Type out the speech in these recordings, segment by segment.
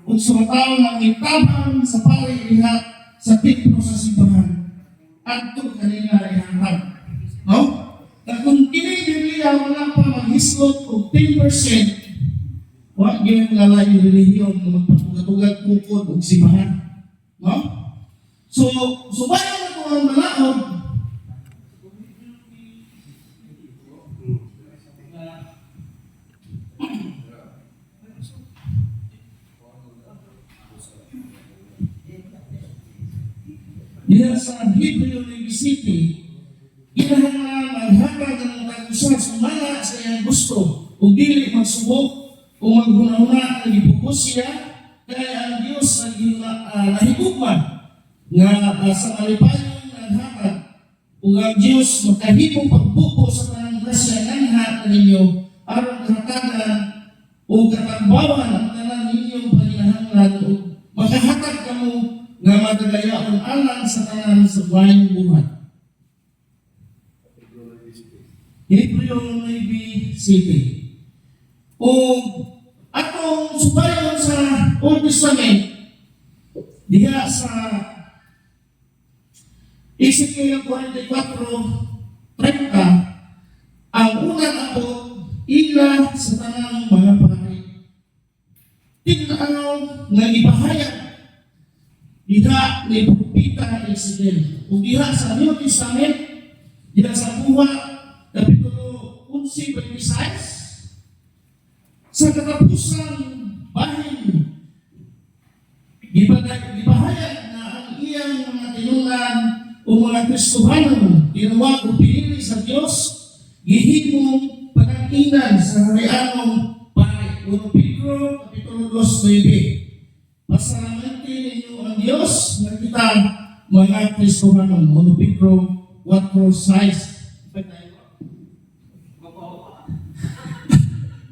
ug sumataw ng itabang sa pare-iha sa templo sa simbahan adto kanila ihatag. No? Kung kini Biblia wala pa maghislot og 10%, wa gyud nga lain relihiyon nga magpatugad-tugad tukod og simbahan. No? So bayan na ko ang malaod. Diya sa Hebreo City, kinahanglan maghatag ng tagusan sumala sa iyang gusto ug dili magsubok o maghuna-huna nga gipukus siya kaya ang Dios nahigugman nga sa malipayon naghatag ug ang Dios makahimong pagbuko sa tanang grasya nangha ninyo aron hatagan o katagbawan ang tanan ninyong panginahanglan ug makahatag kamo nga madagayaon alang sa tanan sa buhay buhat. Hebreo City. O atong subayon sa Old Testament diha sa Ezekiel 44:30 ang unang ako ila sa tanang mga pari. Tinanaw nga ibahayag diha ni Propeta Ezekiel. O diha sa New Testament, diha sa Buha, Kapitulo 11:26, sa katapusang bahin, ibahayag na ang iyang mga tinulan o mga Kristohanon, tinuwag o pinili sa Diyos, gihimong pananginan sa harianong pari. Uno Pedro, Kapitulo 2:9. Pasalamatan ninyo ang Diyos na kita mga Kristohanon. 1 Pedro 4:6.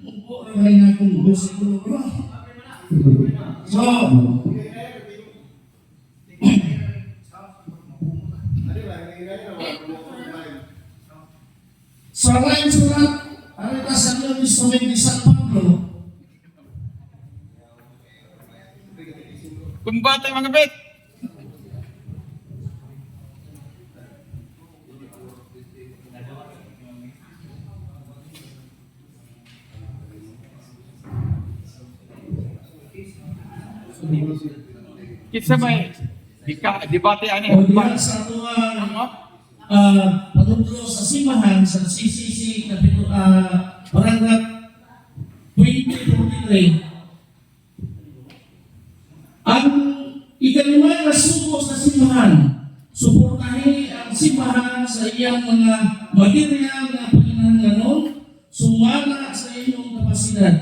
Mungko rin na akong siguro. So, sa lain surat, alita sa New Testament ni San Pablo, Kumbate mga bet. Kitsa may debate ani. o diyan sa tuwa panudlo sa simbahan sa CCC Barangay 2023. Ang ikalimang na suko sa simbahan, suportahin ang simbahan sa iyang mga material na panginahanglanon, sumala sa inyong kapasidad,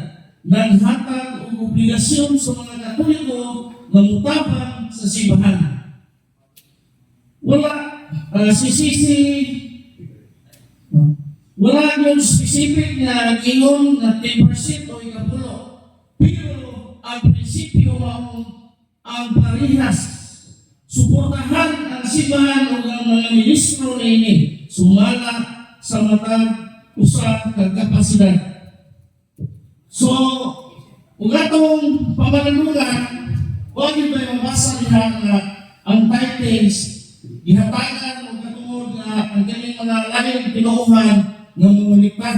naghatag o obligasyon sa mga Katoliko na mutabang sa simbahan. Wala yung specific na ingon na 10% o ikapulo. Pero ang prinsipyo ang parihas. Suportahan ang simbahan o ang mga ministro na ini sumala sa matang usap ng kapasidad. So, kung atong pamalanungan, huwag yung tayo mabasa niya na ang titles, ihatagan o katungod na ang galing mga lahing pinuuhan ng mga likta.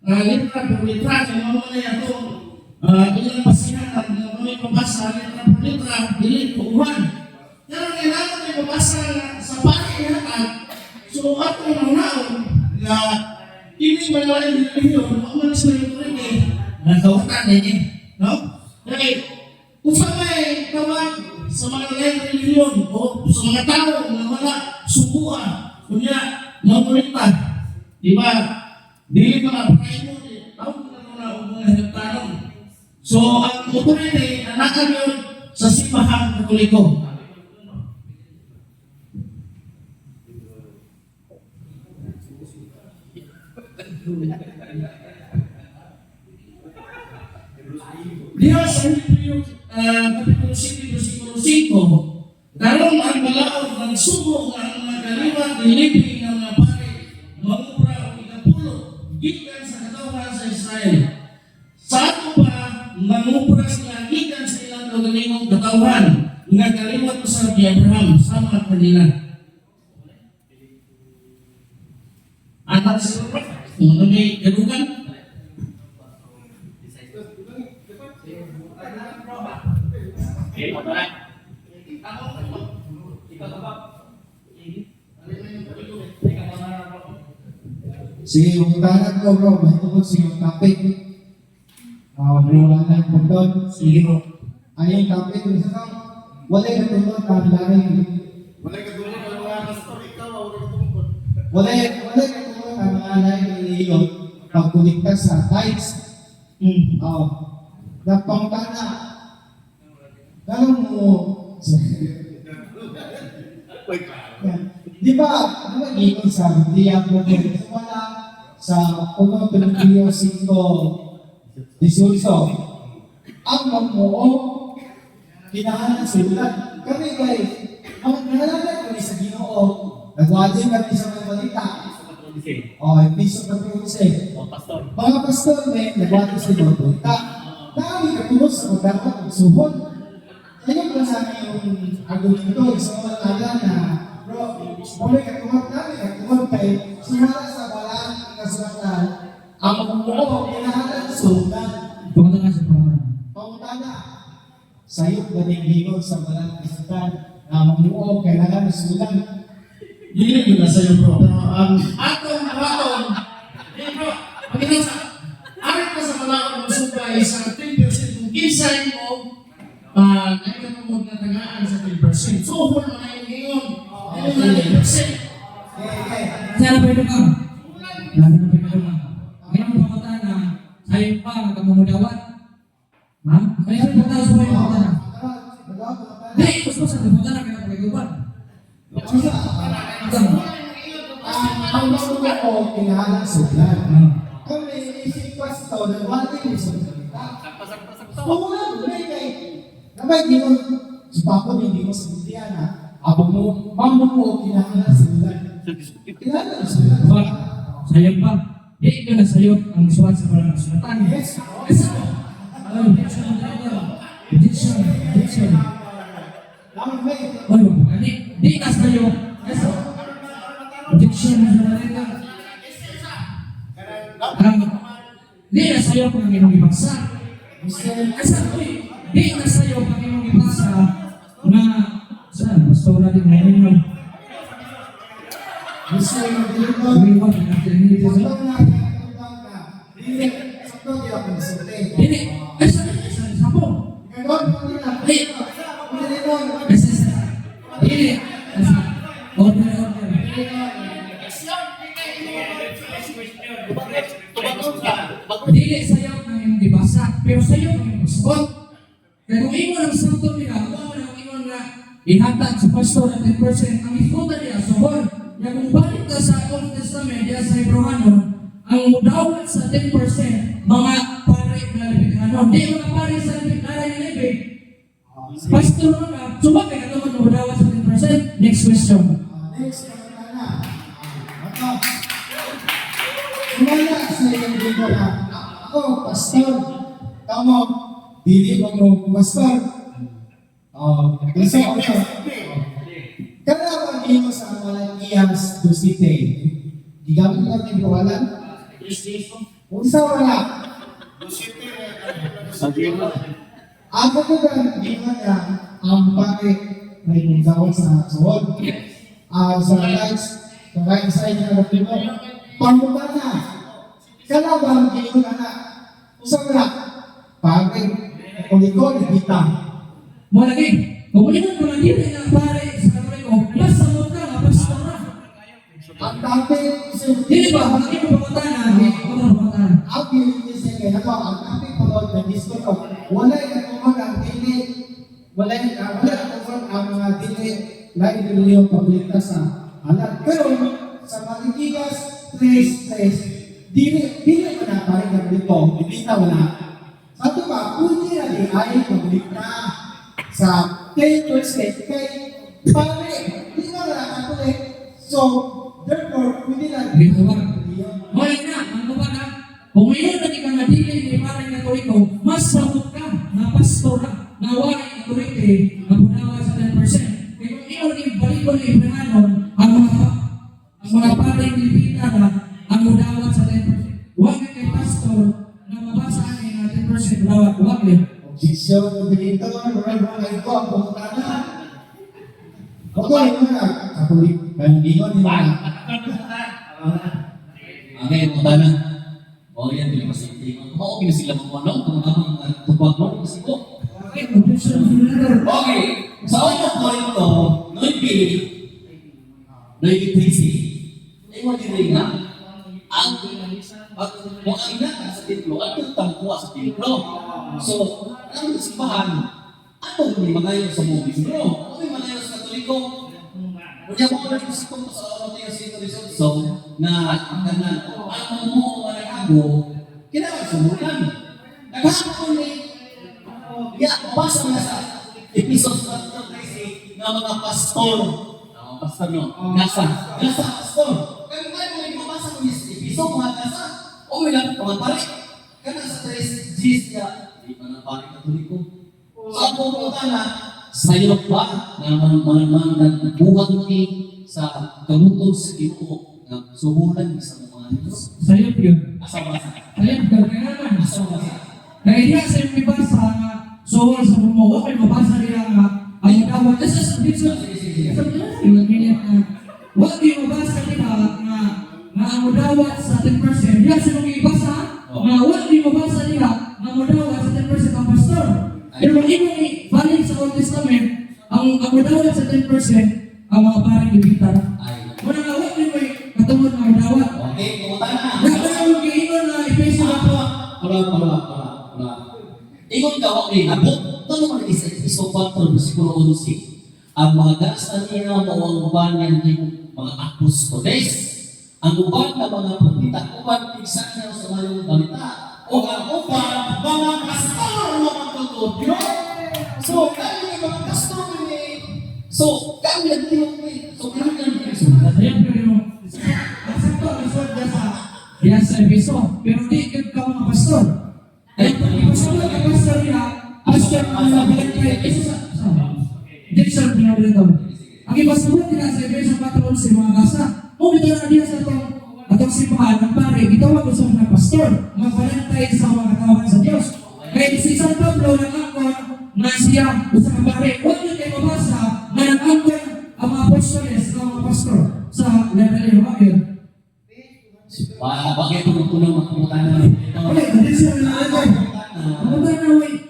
Litra per litra, kaya mga itong ilang pasihan na may pabasa, litra per litra, dili puuhan. Pero kailangan may pabasa sa pari-ihatan. So, atong manaon na hindi malaking relihiyon, mamalas na yung rin nagkawatan din no? Kaya, kung sa may tawag sa mga lain relihiyon o sa mga tao na wala subuan, kunya mamulitan, di ba? Dili ko na pakain mo, tawag ko na mga nagtanong. So, ang otorite, anakan yun sa simbahan Katoliko. Diha sa Hebreo Kapitulo 7, versikulo 5, karong ang balaod ng sugo nga ang mga kaliwat nilipin ng mga pari, mangubra o ikapulo, gikan sa katawan sa Israel. Sa ato pa, mangubra sila gikan sa ilang Kauhan, nagkaliwat ko sa Abraham, sama kanila. Anak si Robert, kung ano may galugan. Sige, yung utahan ko bro, may tungkol sa yung topic. Buwan lang po doon. Sige bro. Ano yung topic? Wala yung tungkol kandarin. Wala ka doon ang mga story ka, wala ka tungkol. Wala yung tungkol kandarin ng iyo pagkuligtas sa tithes. Napangtana. Ganun mo. Di ba ginoon sa Biblia mo wala sa 1 Timoteo 5:18 ang magmuo kinahanan sulat kami guys ang nananalag kami sa Ginoo nagwajin kami sa mga balita episode na pinusay mga pastor nagwajin sa mga balita dami katulog sa magdapat ng suhon ayun ba sa yung argumento sa mga tala na bro, boleh ketumag namin, ketumag kay sumala sa balang kasulatan ang magmuo, kinahalan sulat. Pumunta nga sa pangalan. Pangutana, sayop baning-lingon sa balang kasulatan na magmuo, kailangan sulat. Dili yun na sa'yo bro. Pero ang atong, bro, pagkita sa, arit ka sa malaon mo subay sa 10% kung kinsay mo, ay ka mo magkatagaan sa 10%. So, kung ano na yung ngayon, ano na 10%? Sana pwede ka. Lalo na pwede ka. Ngayon ang pangkota na sa'yo pa nagkamumudawat. Ma'am? Kaya sa pagkota sa mga pangkota na. Hindi, gusto sa pagkota na kaya pagkiguban. Ang magmuo, kinahalan sulat. Kami, isip pastor, nagwajin yung sulat. Pumulang, kay Kapag di mo, supapon hindi mo sa Biblia na, abang mo, mamuo, kinahalan sulat. Kinahalan sulat. But, sayang pa. Di ka na sayop ang suwat sa parang kasulatan. Yes. Yes. Diction. Lamang may, Ano? Di ka sayop. Yes. Diction. Di na sayop ang iyong ibagsa. Asa ko di na sayop ang iyong ibagsa na saan? Pastora din mo ninyo. gusto yung dito, Umiwan na natin dito. sakto na, hindi, sakto di ako nasulti. Dili. Ay, sa po. Ganon, hindi na, hindi nun, Dili. Order. Dili sayop ng iyong ibasa, pero sayop ng iyong passport. Kaya kung imo ng santo nila, mo na ingon na ihatag sa pastor na 10%, ang ifuta niya, suhon. Kaya kung balik ka sa Old Testament, diya sa Hebrewanon, ang mudawat sa 10%, mga pare na Lebitano. Di mga pare sa Lebitano ni Levi. Pastor mo na, sumabay ka naman mudawat sa 10%. Next question. next, na. Kumaya sa iyong dito na, ako, pastor, tamo, dili mo pastor. Kasi ako, kaya ang imo sa Malakias 2:7, gigamit natin yung kawalan? Unsa wala? Ako ko ba, di ba niya, ang pare, may munggawa sa suwod. Sa rights, kakain sa inyo na pino, pangbuta na. Kalabang ginyo na na. Unsa wala? Pare, kulikon, kita. Mo lagi, kung inon ko lang dili na pare sa Katoliko, basta mo ka nga pastor na. Ang dati, Dili ba, bakit mo pangutana? Ano pangutana? ang piling siya kaya ako, ang dati palod na disco ko, wala yung kumag ang dili, wala kumag ang mga dili, lain nila yung pagligtas sa alat. Pero sa Malakias 3:3, dili mo na parang dito, bibitaw na. Sa ito ba, pwede na di ay pagligta sa 10% kay pare, di ba na katulik. So, therefore, pwede na Dito ba? Mo lang na, ano ba na? Kung inon na di ka nga dili ni pare Katoliko, mas sabot ka na pastor na. nawa ang authority na bunawa sa 10%. Kaya kung ikaw ibalik ko na ibrahanon, ang mga paring Pilipina na ang bunawa sa 10%. Huwag ka kay pastor na mabasa na 10% bunawa. Huwag yun. Objection dito, wala ito ang pumunta na. Okay, Katolik, kandigan nila. Okay, punta na. O yan, hindi kasi okay na sila mga kung mga tupag mo kasi po. Okay, objection letter. Okay, sa unang point to, Noy 3C. Ewan din rin nga, ang kung ang inatan sa templo, at yung tangkuha sa templo. So, ang simbahan, ano may magayon sa mga membro? Ano may magayon sa Katoliko? Kaya mo na kasi kung sa oras niya sa Rizal, so, na ang mo ako, kailangan sumutan. Naghapon ni, basa na sa episode 1 na mga pastor, pastor no, nasa pastor. Kaya mo may mabasa mo yung episode, mga nasa, o may lang mga pare. Kaya nasa 3 G's niya, di pa na pare Katoliko. So, ang pupunta na, sayo pa na mga buhat ni sa kamutong sa Ginoo na subulan sa mga Diyos. Sayop yun. Asawa Sayop ka kaya naman. Kaya diya sa yung ibasa nga suwal sa bumuha, may mabasa nila nga ang tawag. Asa sa dito huwag yung mabasa nila nga ang mudawat sa 10%. Diya sa yung ibasa nga huwag yung mabasa nila nga mudawat sa 10% ang pastor. Pero kung imo balik sa Old Testament, ang mudawat sa 10% ang mga parang ibitan. Wala nga huwag yung may katungod na mudawat. Okay, pumunta na. Nagkaroon kayo ingon na ipesa na po. Pala. Ingon ka, okay, abot. Tanong mo na isa 4, siguro 11. Ang mga dastan niya, ang uban niya, mga apostoles. Ang uban na mga propita, uban, pigsan niya sa mayong balita. O ang uban, mga pastor, mga tutod. So, kami yung mga pastor ni. So, kami ang tinutod. So, kami ang tinutod. Ayan pero yung sakto ang isod niya sa diya sa episo. Pero di ka mga pastor. Ayan pero yung pastor na pastor niya, pastor ang nabilang kayo. Isa sa di siya pinabilang daw. Ang ipasabot nila sa episo 4:11 mga gasa. Kung ito na diya sa atong simbahan ng pare, gitawag ko sa mga pastor. Magbalantay sa mga katawan sa Diyos. Kaya si San Pablo nag-angkon na siya sa pare. Huwag niyo kayo mabasa na nag-angkon ang mga apostoles ng mga pastor sa level ng Bagay. Bakit tulong makumunta na Okay, hindi siya nalagay. Pumunta na, wait.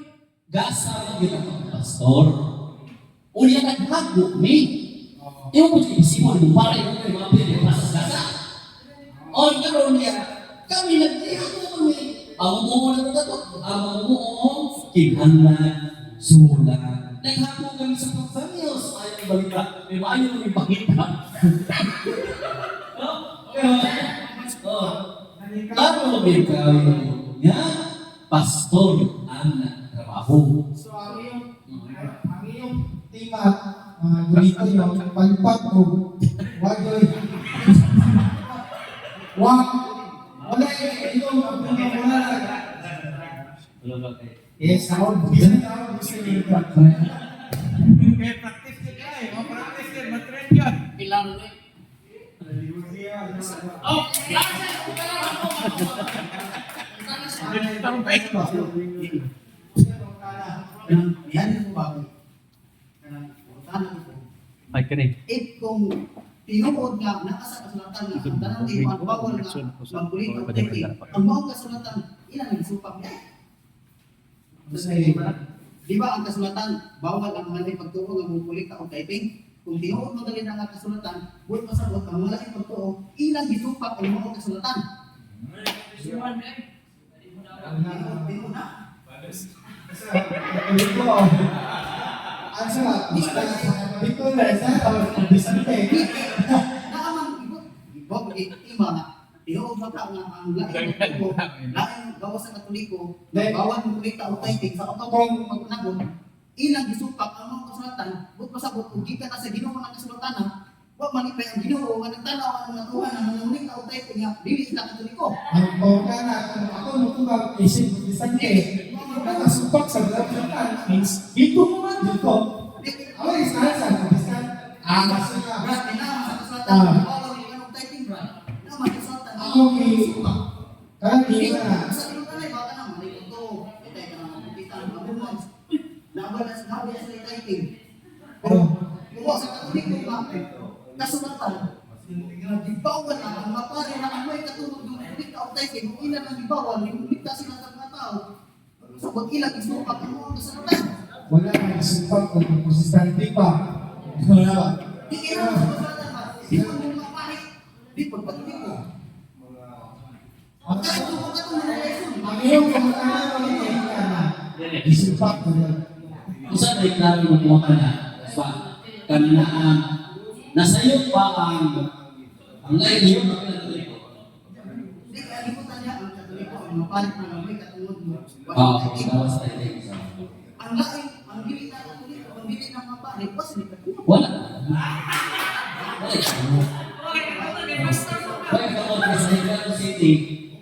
gasa kita ang pastor. Unya naghago ni. Yung mo isipon mo para yung mga pili pasas gasa. O karon niya kami nagtihago ni. Ang mo na to, ang mo kinahanglan sulat. Naghago kami sa pagpanyos ay balita. May maayo mo ipakita. Ano ba yung niya? Pastor ang trabaho. So, ang iyong tema, ganito yung pagpag o wagoy. Wala yung wala. Yes, ako. Bisan ako. May practice din ka eh. Practice din. Mag-train yun. Pilar mo Ay, kani. If kung tinuod nga nasa kasulatan nga ang tanang iwan bawal nga magkulit o taping ang mga kasulatan ilan ang supak niya? Di ba ang kasulatan bawal ang mga pagtuo nga magkulit o taping? Kung tinuod mo dali nga kasulatan, buot masabot ang mga pagtuo ilan gisupak ang mga kasulatan? Di mo na. Ang sarap, dito na sa Bisante. Naamang ibog itima nga tinuod mo ka nga ang lain ko lain gawa sa Katoliko bawal mo kulita o typing sa otong pagnagon ilang gisupak ang mga kasulatan but pasabot kung gikan na sa Ginoo nga kasulatan wa manipay ang Ginoo nga nagtanaw ang mga tuwa ng mga kulita o typing nga dili sila Katoliko Ang pagkana, ako nutubag isip Bisante. Kung nasupak sa dapat means dito naman dito. Ako is nasa biskan. Mas na. Brad, kailangan sa kasulatan. Bawal yung anong typing, Brad. Kailangan sa kasulatan. Ako kaya Sa inutanay, baka na, mali ito. Itay ka naman, kita ang mabuhay. Nabalas sa typing. Kung sa katoliko ba, kasulatan, gibawal na ang mapari na ang may katulog yung dikta of typing, kung ilan ang gibawal, yung dikta sila sa mga tao. Sa pag-ilang, isupak ang mga kasulatan. wala nang supak kung konsistente pa. Wala. Di kailangan sa kasulatan ba? Di mo yung mapari. Di po, katoliko. Ang Kahit kung katulog na lesson, iyong kamatayan mo ito na isupak ko na. Kung saan ay klaro mo mo ka na, pa, kanina nasa iyo pa ang ngayon na pinatuloy. Hindi, kalimutan niya ang katoliko, ang mapalit na may katulog mo. Bawas tayo. Ang laing, ang bilis na katoliko, ang bilis ng mapalit, basta may katulog. Wala. Kaya kapag nasa Hilario City,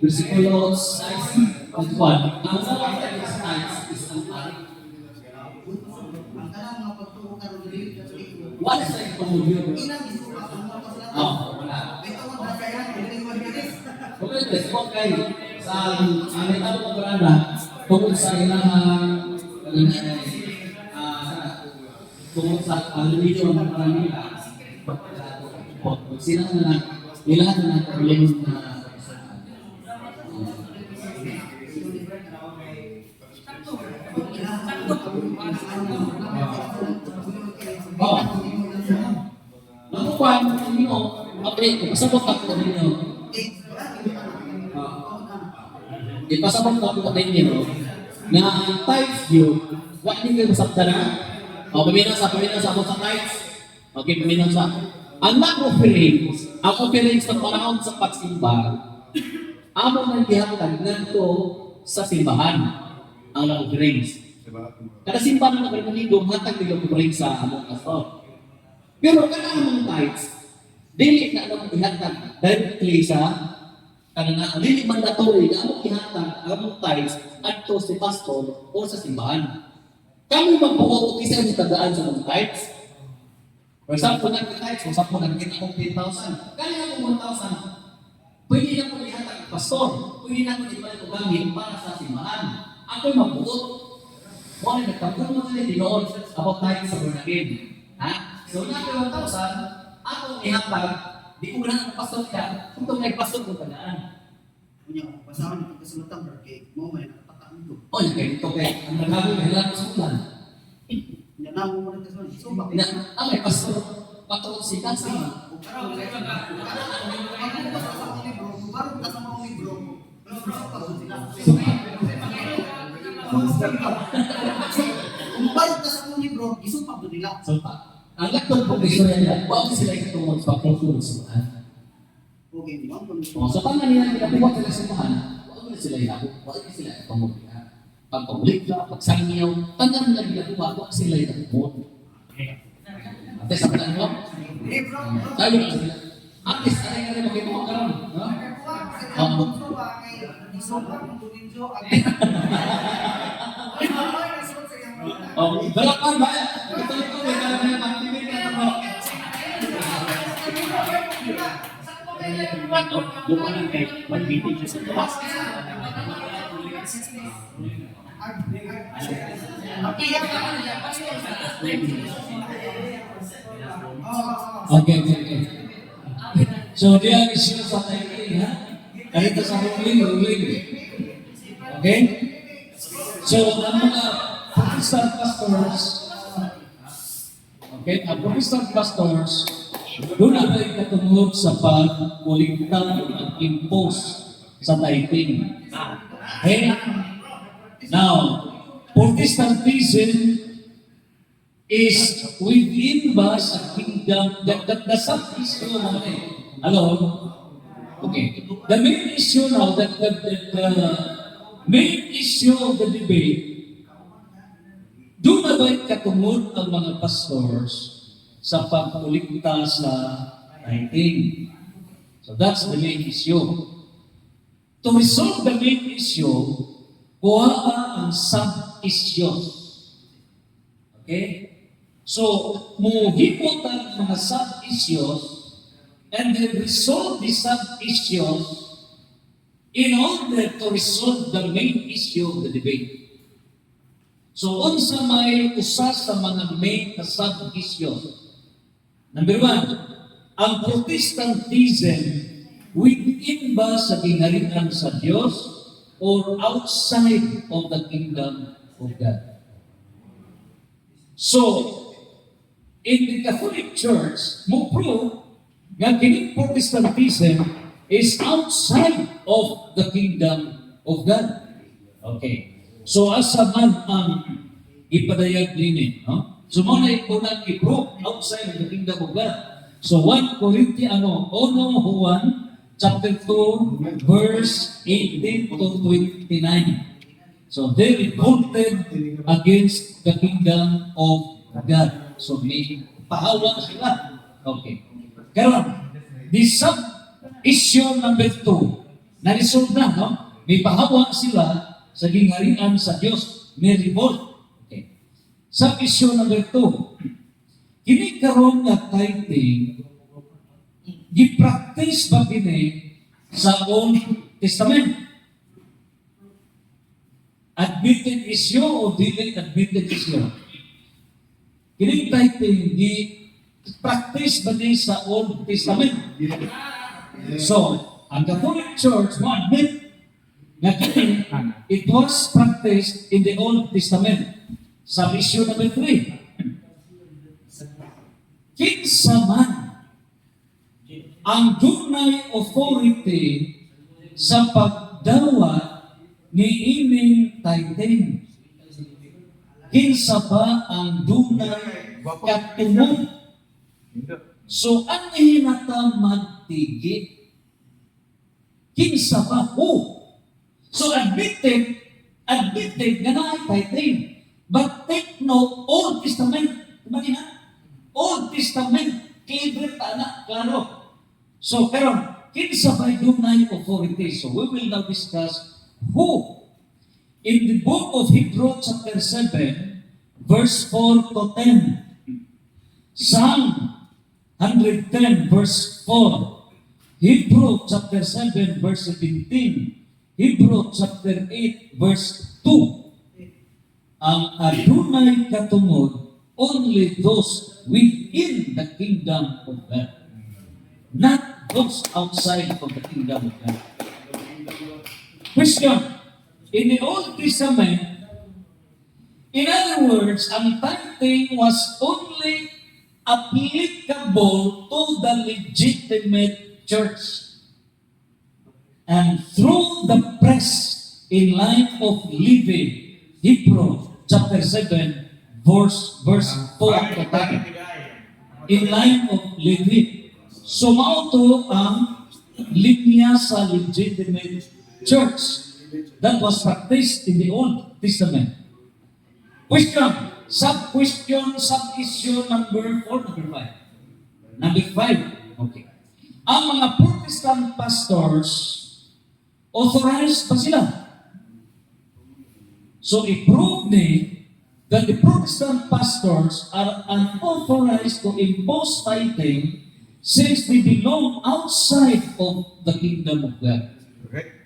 versikulo 6, ang mga tayo is ang pari. Ang kanang mga pagtuo ka rin dili katoliko. Wala sa ito mo yun. Ilang isuka ang mga kasulatan. Wala. May tawag na sa iyan, hindi mo bilis. Okay, respond kayo sa anitalo ko karana tungkol sa ilang tungkol sa religion ng Manila. Sila na ilan na religion na Nakukuha ninyo, pasabot ako ninyo. Ipasabot ako ninyo na ang tithes nyo, wala nyo kayo masakta na. O, paminaw sa ako sa tithes. Okay, paminaw sa. Ang offerings ng panahon sa pagsimba, amo nang gihatag nganto sa simbahan ang offerings. Kada simbahan ng nagaligo, hatag nila offerings sa among pastor. Pero kanang mga tithes, dili na ang ihatag directly sa kanang dili mandatory na ang ihatag ang tithes adto si pastor o sa simbahan. Kami magbuot isa sa tagaan sa mga tithes. For example, nag-tithes, kung saan po nag-get akong 10,000, kaya akong 1,000. Pwede na po ihatag ang pastor, pwede na po ibalik ko gamit para sa simbahan. Ako'y magbuot. Kung ano nagtagpon mo sila dinoon about tithes sa born again. Ha? So, natin 1,000, akong ihatag, di ko na ang pastor siya, kung itong nagpastor ko padaan. Kunya, basahan ito kasulatan, Brad, kay mo may nakatakaan ito. O, nagkaito kay, ang nagagawin na hilang sa ulan. Yan na mo mo rin kasulatan. So, bakit? May pastor, patron si Kasi. Barong ka sa mga libro, kung barong ka sa mga libro, isupak doon nila. So, ang laktong po istorya nila, huwag sila itong magpapatulong sa simbahan. Okay, di ba? So, pag nila pinabuhat sila sa simbahan, huwag sila inabuhat, huwag sila ipamulika. Pagpamulika, pagsangyaw, tandaan nila pinabuhat, huwag sila inabuhat. Ate, sa patan mo? Tayo na sila. At least, ano nga rin magkita karon? Dalapan ba? Ito ito, may kalaman na activate ka naman. Bukan kay mag-meeting sa labas. Okay. So, dia issue sa tayo, ha? Kahit sa ruling. Okay? So, ang mga Protestant pastors, okay, ang Protestant pastors, doon na ba ikatungod sa pag-uligtang mag-impose sa tithing. Okay? Now, Protestantism is within ba sa kingdom, the sub-issue naman eh. Hello? Okay. The main issue now, the main issue of the debate, doon na ba'y katungod ang mga pastors sa pagkulikta sa tithing? So that's the main issue. To resolve the main issue, kuha ka ang sub-issues. Okay? So, muhimot ang mga sub-issues and then resolve the sub-issues in order to resolve the main issue of the debate. So, unsa may usa sa mga main na sub-issues. Number one, ang Protestantism within ba sa gingharian sa Diyos or outside of the kingdom of God? So, in the Catholic Church, mo prove nga kining Protestantism is outside of the kingdom of God. Okay. So, asa man ang ipadayag nini, no? So, mo na ipunang i-prove outside of the kingdom of God. So, 1 Corinthians, 1 chapter 2, verse 18 to 29. So they revolted against the kingdom of God. So may pahawa sila. Okay. Karon, the sub-issue number 2, na-resolve na, no? May pahawa sila sa gingharian sa Diyos. May revolt. Okay. Sub-issue number 2, kini karon nga tithing, gi-practice ba kini sa Old Testament? Admitted issue o dili admitted issue? Kining tithing, gi-practice ba din sa Old Testament? So, ang Catholic Church mo admit na kini, it was practiced in the Old Testament. Sa issue number 3, kinsa man ang dunay authority sa pagdawat ni ining tithing. Kinsa ba ang dunay katungod? So, ang hinata magtigi? Kinsa ba? Who? So, admitted nga na tithing. But take note, Old Testament. Diba na? Old Testament. Clear na, klaro. So, pero, kinsa ba dunay authority? So, we will now discuss who. In the book of Hebrews chapter 7, verse 4 to 10, Psalm 110, verse 4, Hebrews chapter 7, verse 17, Hebrews chapter 8, verse 2, ang adunay katungod, only those within the kingdom of God, not those outside of the kingdom of God. Question, in the Old Testament, in other words, ang tithing was only applicable to the legitimate church. And through the press in line of living, Hebrews chapter 7, verse 4 to 10. In line of living. So, mauto ang linya sa legitimate church that was practiced in the Old Testament. Question, sub-question, sub-issue number 4, number 5. Number 5, okay. Ang mga Protestant pastors, authorized pa sila. So, i-prove ni that the Protestant pastors are unauthorized to impose tithing since they belong outside of the kingdom of God.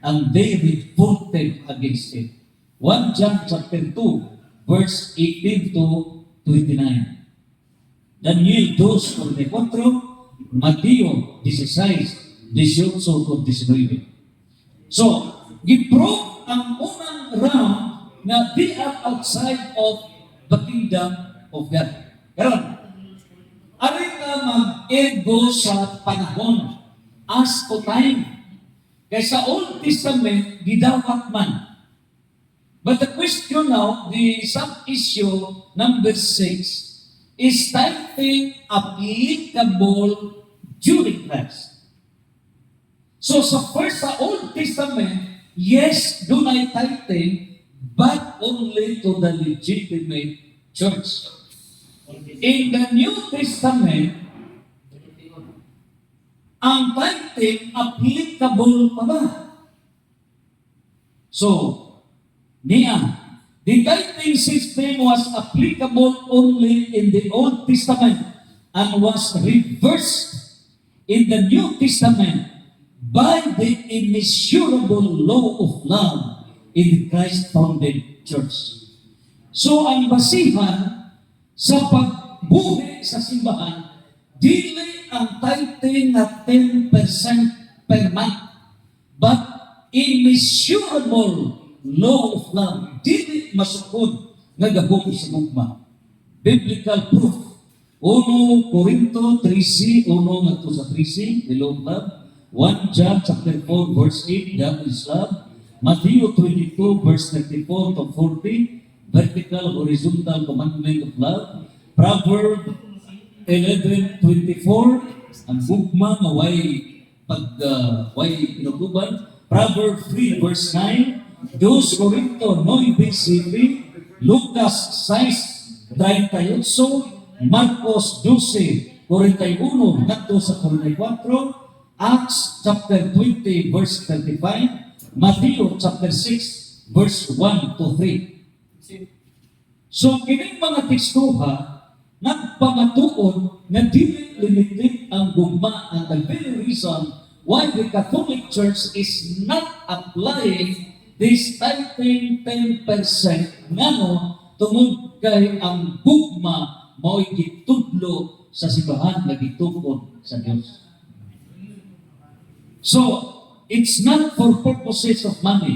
And they revolted against it. 1 John chapter 2, verse 18 to 29. Daniel 2:44, Mateo 16, 18 to 19. So, giprove ang unang round na they are outside of the kingdom of God. Karon, ari ka mag-ego sa panahon as to time. Kaya sa Old Testament, gidawat man. But the question now, the sub-issue number 6, is tithing applicable during Christ? So sa Old Testament, yes, dunay tithing, but only to the legitimate church. In the New Testament, ang tithing applicable pa ba? So, niya. The tithing system was applicable only in the Old Testament and was reversed in the New Testament by the immeasurable law of love in the Christ-founded church. So ang basihan sa pagbuhi sa simbahan, dili ang tithing na 10% per month, but immeasurable law of love. Dili masukod nga gahom sa gugma. Biblical proof. 1 Corinto 3:1 ngadto sa 3:, the law of love. 1 John chapter 4 verse 8, God is love. Matthew 22 verse 34 to 40, vertical horizontal commandment of love. Proverbs 11:24, ang gugma nga way inutuban. Proverbs 3 verse 9, 2 Corinto 9:7, Lucas 6:38, Marcos 12:41 ngadto sa 44, Acts chapter 20 verse 35, Matthew chapter 6 verse 1 to 3. So kining mga tekstuha nagpamatuon nga dili limited ang gugma, and the very reason why the Catholic Church is not applying this tithing 10% ngano tungod kay ang gugma mao'y gitudlo sa simbahan nga gitugod sa Dios. So, it's not for purposes of money.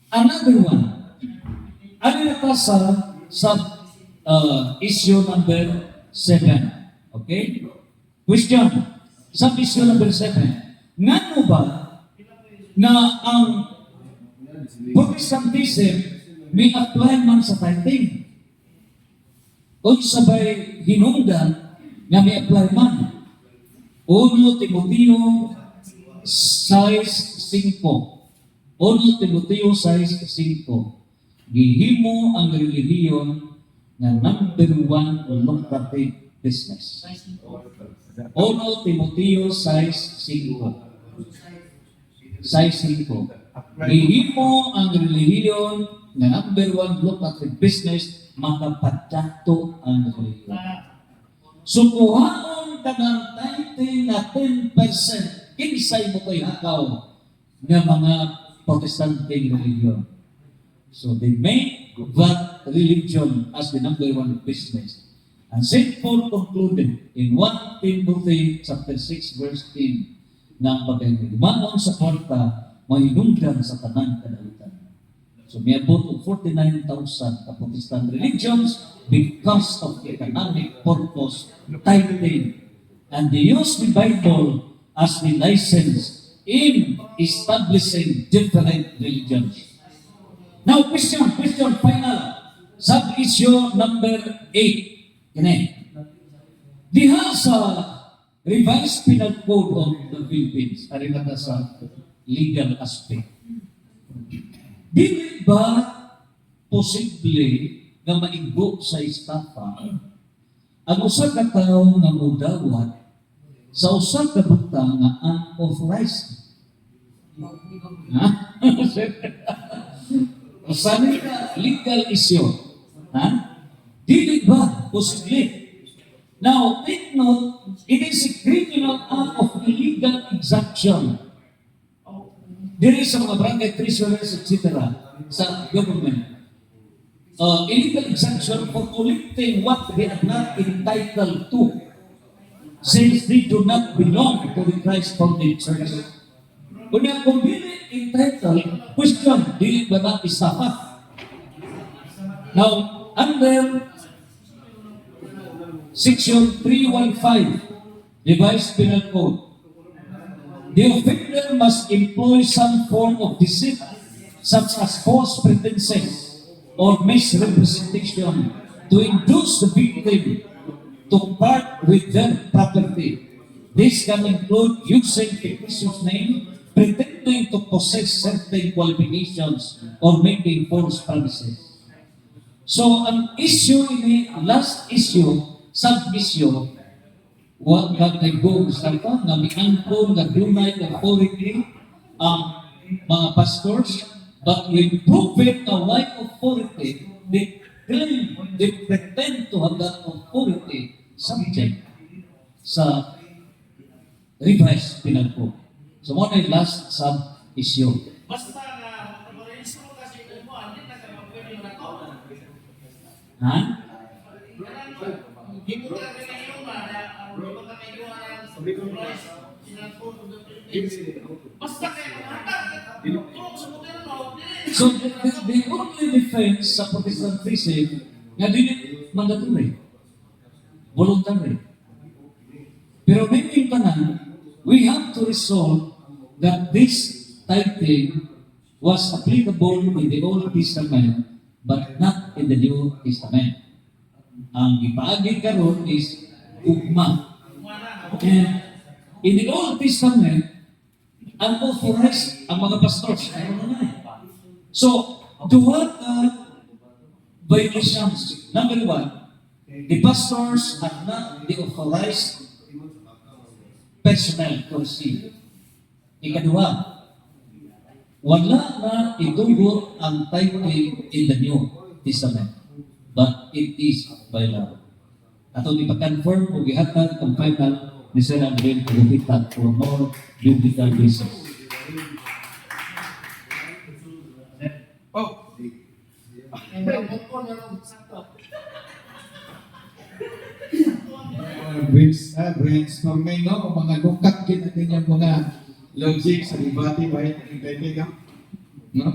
Another one, ano na ta sa issue number 7. Okay? Question, sa issue number 7, ngano ba na ang Protestantism may apply man sa tithing? O sabay hinungdan nga may apply man? 1 Timoteo 6:5. 1 Timoteo 6:5. Gihimo ang relihiyon nga number 1 lucrative business. 1 Timoteo 6:5. 6:5. Gihimo ang relihiyon nga number 1 lucrative business, makapadyato ang relihiyon. So kuhaon ka ng tithing na 10%, kinsay mo ko'y hakaw ng mga Protestanteng religion. So they make that religion as the number 1 business. And St. Paul concluded in 1 Timothy chapter 6 verse 10 na ang pagkakimaon sa kwarta mahinungdan sa tanang kadalitan. So may abot of 49,000 ka Protestant religions because of economic purpose, tithing. And they use the Bible as the license in establishing different religions. Now, question, final. Sub-issue number 8. Kini. Diha sa Revised Penal Code of the Philippines, ari na sa legal aspect. Dili ba posible nga maigbo sa estafa ang usa ka tawo nga mudawat sa usa ka butang nga unauthorized? Ha? Usahay ka legal issue. Ha? Dili ba posible? Now, take note, it is a criminal act of illegal exaction. There is sa mga barangay treasurers, etc. sa government. Illegal exaction for collecting what they are not entitled to, since they do not belong to the Christ-founded church. Kung dili entitled, question, dili ba na estafa? Now, under Section 315, Revised Penal Code, the offender must employ some form of deceit, such as false pretenses or misrepresentation, to induce the victim to part with their property. This can include using fictitious name, pretending to possess certain qualifications, or making false promises. So, ang issue ini, last issue, sub-issue, wag ka nag-go sa pa, nga may angkol, nga dunay, authority, ang mga pastors, But when proven a right authority, they claim, they pretend to have that authority subject sa revised penal code. So, mo na yung last sub-issue. Basta na magpaparehisto mo kasi ito mo, hindi na ka mapwede na to. Ha? Hindi mo ka kailangan na hindi mo ka kailangan sa price, sinangkot ng Philippines. Basta kayo mahatag, tulong sa gobyerno, So, the only defense sa Protestantism nga dili mandatory. Voluntary. Pero maybe tanan, we have to resolve that this tithing was applicable in the Old Testament but not in the New Testament. Ang gipaagi karon is ugma. And in the Old Testament, ang authorized ang mga pastors. So, to what violations? Number one, the pastors are not the authorized personnel to receive. Ikadua, wala na itugot ang tithing in the New Testament, but it is by law. Ato di pa-confirm o gihatag ang final ni Sir Andrel Kubitan for more biblical reasons. Oh, brainstorming, no? Mga lukat natin yung mga logic sa debate ba yung kaibigan? No?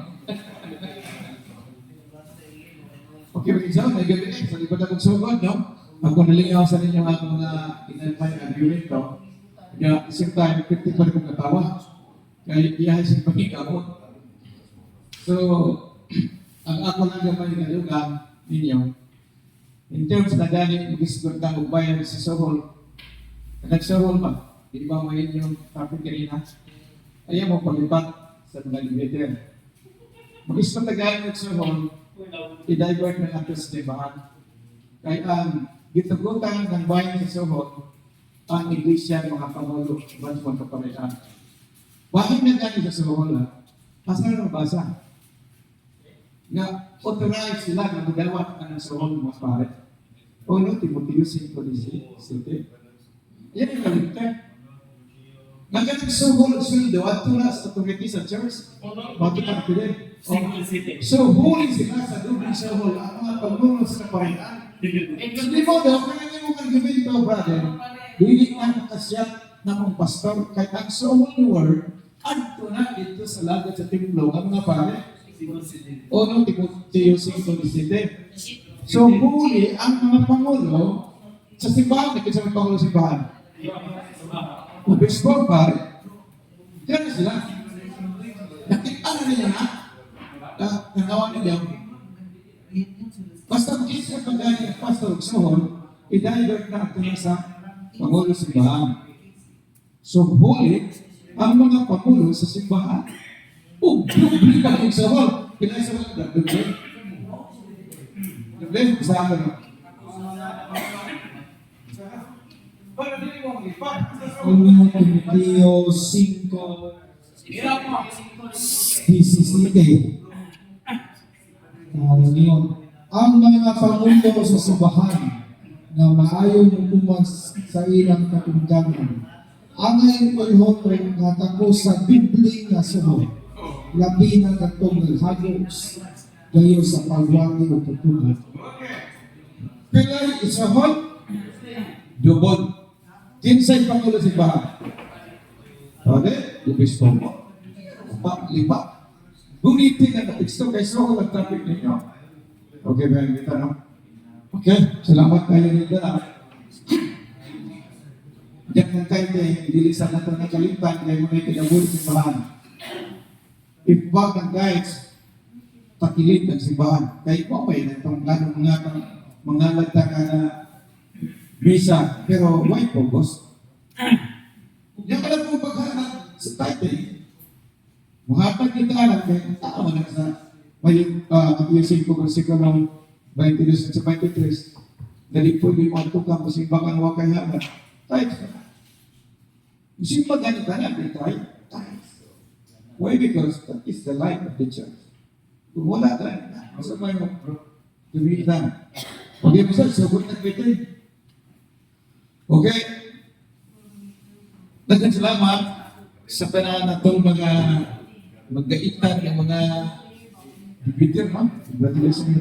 Okay, for example, may gabi sa libat akong sugod, no? Ako nalingaw sa ninyo ang mga inalpay argument ko. Kaya, same time, 50 pa rin kong katawa. Kaya, iyahay sa pagkikabot. So, ang ako lang naman yung nalugan ninyo, in terms na gani, mag-isgot na magbayan sa Sohol, nag-Sohol ba? Di ba may yung topic kanina? Ayaw mo palipat sa mga libiter. Mag-isgot na gani sa Sohol, i-divert na natin sa libahan. Kaya ang gitugutan ng bayan sa Sohol, ang iglesia mga pamulo, once mo kapalitan. Bakit na gani sa Sohol ha? Asa na basa? Na authorize sila na magdawat ng Sohol mga pare. O no, Timoteo 5:17. Yan yung kaligtan. Nagkakasuhol sweldo at tulas authority sa church. Bakit ang pili? So, huli sila sa lubing Sohol ang mga pagmuno sa kaparitan. Hindi mo daw, kaya niyo mong argumento, brother, hindi na nakasyat na mong pastor, kahit ang Sohol ni Word, adto na dito sa lagat sa templo, ang mga pare. O no, Timoteo 5:17. So, huli ang mga pangulo sa simbahan. Nakita sa pangulo sa simbahan. Obispo, pare. Kaya sila. Nakita na nila na. Nagawa nila. Basta makita pag gani ang pastor sa Sohol, i-divert na ito na sa pangulo sa simbahan. So, huli ang mga pangulo sa simbahan. Oh, bumili ka kung Sohol. Pinay sa mga dagdag. Dagdag, basta ako na. para dili mo lipat. Unang Timoteo 5:17. Yun. Ang mga pangulo sa simbahan na maayon hukuman sa ilang katunggangan. Angay palihon nga tako sa Biblia nga sumo. Labi na katong naghagos gayo sa pagwagi o pagtubo. Pilay isahon, dubod. Kinsay pangulo sa simbahan? Pwede? Obispo mo. Lima. Gunitin na katiksto kay Sohol ang topic ninyo. Okay ba yung kita, no? Okay, salamat kayo nito na. Diyan ng kayo tayo, dilisan na ito na kalimtan kayo mga ikinabuli sa simbahan. If wag ang guys, takilid ng simbahan. Kaya po ba yun itong ganong mga lagtaka na visa, pero why po, boss? Yan pala po paghanap sa title. Muhatag kita alam kayo, tao na sa may yung ko versikulo 22 sa 23, dali po yung mga tukang masimbakan wakay haba. Title. Simbagan ka na, tayo. Why? Because that is the life of the church. Kung wala ka, masama yung tumitan. Okay, masal, sabot na pwede. Okay. Daghang salamat sa tanan natong mga magkaitan ng mga bibigyan, no? Congratulations.